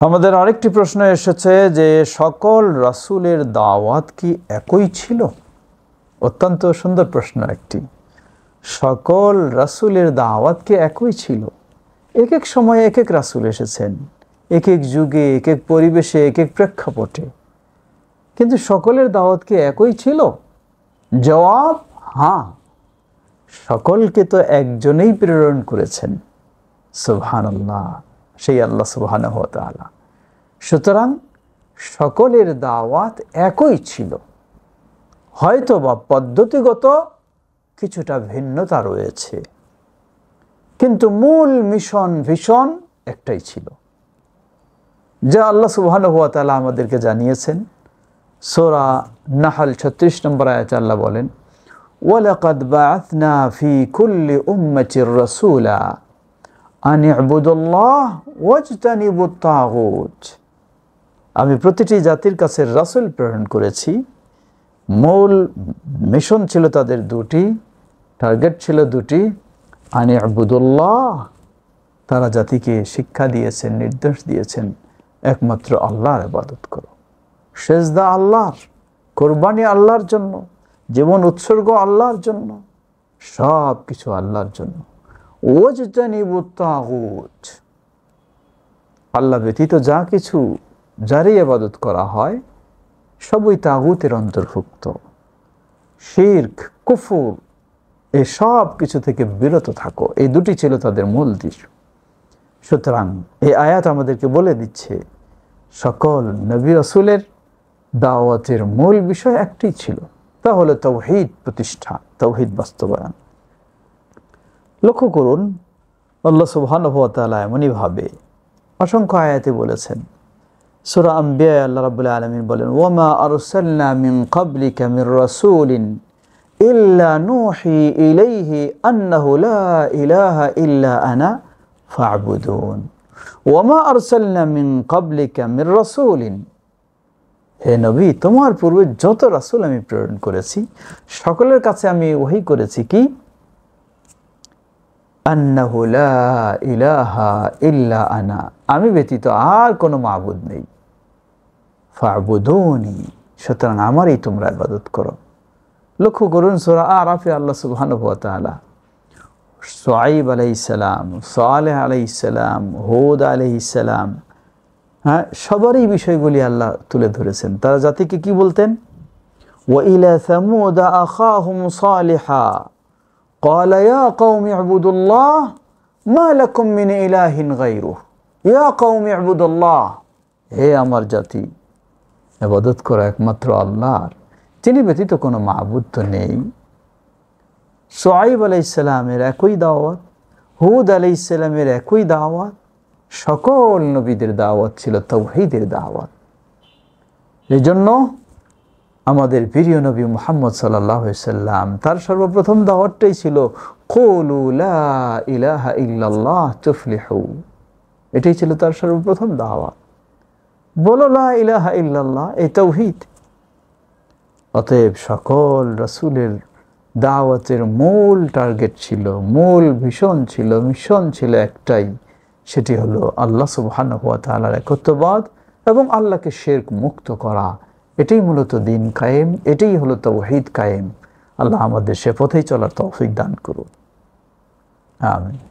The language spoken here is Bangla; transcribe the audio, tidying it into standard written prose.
আমাদের আরেকটি প্রশ্ন এসেছে যে সকল রাসূলের দাওয়াত কি একই ছিল? অত্যন্ত সুন্দর প্রশ্ন একটি। সকল রাসূলের দাওয়াত কি একই ছিল? এক এক সময়ে এক এক রাসূল এসেছেন, এক এক যুগে, এক এক পরিবেশে, এক এক প্রেক্ষাপটে, কিন্তু সকলের দাওয়াত কি একই ছিল? জবাব হ্যাঁ, সকলকে তো একজনেই প্রেরণ করেছেন, সুবহানাল্লাহ, সেই আল্লাহ সুবহানাহু ওয়া তাআলা। সুতরাং সকলের দাওয়াত একই ছিল, হয়তো বা পদ্ধতিগত কিছুটা ভিন্নতা রয়েছে, কিন্তু মূল মিশন ভিশন একটাই ছিল, যা আল্লাহ সুবহানাহু ওয়া তাআলা আমাদেরকে জানিয়েছেন। সূরা নাহল 36 নম্বর আয়াতে আল্লাহ বলেন, ওয়ালাকাদ বাআথনা ফি কুল্লি উম্মাতির রাসূলা আন ইবুদুল্লাহ ওয়াজতানিবুত তাগুত। আমি প্রতিটি জাতির কাছে রাসূল প্রেরণ করেছি। মূল মিশন ছিল তাদের দুটি, টার্গেট ছিল দুটি। আন ইবুদুল্লাহ, তারা জাতিকে শিক্ষা দিয়েছেন, নির্দেশ দিয়েছেন একমাত্র আল্লাহর ইবাদত করো, সেজদা আল্লাহর, কুরবানি আল্লাহর জন্য, জীবন উৎসর্গ আল্লাহর জন্য, সব কিছু আল্লাহর জন্য। ওয়াজতানিবুত তাগুত, আল্লাহ ব্যতীত যা কিছু যারই ইবাদত করা হয় সবই তাগুতের অন্তর্ভুক্ত। শিরক, কুফর, এই সব কিছু থেকে বিরত থাকো, এই দুটি ছিল তাদের মূল দিক। সুতরাং এই আয়াত আমাদেরকে বলে দিচ্ছে সকল নবী রাসূলের দাওয়াতের মূল বিষয় একটি ছিল, তা হলো তাওহীদ প্রতিষ্ঠা, তাওহীদ বাস্তবায়ন। লক্ষ্য করুন, আল্লাহ সুবহানাহু ওয়া তাআলা এমনইভাবে অসংখ্য আয়াতে বলেছেন। সূরা আম্বিয়া আল্লাহ রাব্বুল আলামিন বলেন, ওয়ামা আরসালনা মিন ক্বাবলিকা মির রাসূলিন ইল্লা নূহি ইলাইহি আন্নাহু লা ইলাহা ইল্লা আনা ফা'বুদুন। ওয়ামা আরসালনা মিন ক্বাবলিকা মির রাসূলিন, হে নবী, তোমার পূর্বে যত রাসূল আমি প্রেরণ করেছি সকলের কাছে আমি ওহী করেছি কি, আন্নাহু লা ইলাহা ইল্লা আনা, আমি ব্যতীত আর কোনো মাবুদ নেই, ফা'বুদুনি, সুতরাং আমারই তোমরা ইবাদত করো। লক্ষ্য করুন সূরা আরাফে আল্লাহ সুবহানাহু ওয়া তাআলা শুআয়ব আলাইহিস সালাম, সালেহ আলাইহিস সালাম, হুদ আলাইহিস সালাম, সবারই বিষয়গুলি আল্লাহ তুলে ধরেছেন। তারা জাতিকে কি বলতেন? ওয়া ইলা সামুদ আখাহুম সালিহা قال يا قوم اعبدوا الله ما لكم من إله غيره يا قوم اعبدوا الله, হে আমার জাতি, ইবাদত করো একমাত্র আল্লাহর, তিনি ব্যতীত কোনো মাবুদ তো নেই। শুআয়ব আলাইহিস সালামের একই দাওয়াত, হুদ আলাইহিস সালামের একই দাওয়াত, সকল নবীদের দাওয়াত ছিল তাওহীদের দাওয়াত। এজন্য আমাদের প্রিয় নবী মুহাম্মদ সাল্লাল্লাহু আলাইহি সাল্লাম, তার সর্বপ্রথম দাওয়াতটাই ছিল কুলু লা ইলাহা ইল্লাল্লাহ তুফলিহু। এটাই ছিল তার সর্বপ্রথম দাওয়াত, বলো লা ইলাহা ইল্লাল্লাহ, এই তাওহীদ। অতএব সকল রাসূলের দাওয়াতের মূল টার্গেট ছিল, মূল ভিশন ছিল, মিশন ছিল একটাই, সেটি হলো আল্লাহ সুবহানাহু ওয়া তাআলার একত্ববাদ এবং আল্লাহকে শিরক মুক্ত করা। এটাই মূলত দ্বীন কায়েম, এটাই হলো তাওহীদ কায়েম। আল্লাহ আমাদের সে পথেই চলার তৌফিক দান করুন, আমিন।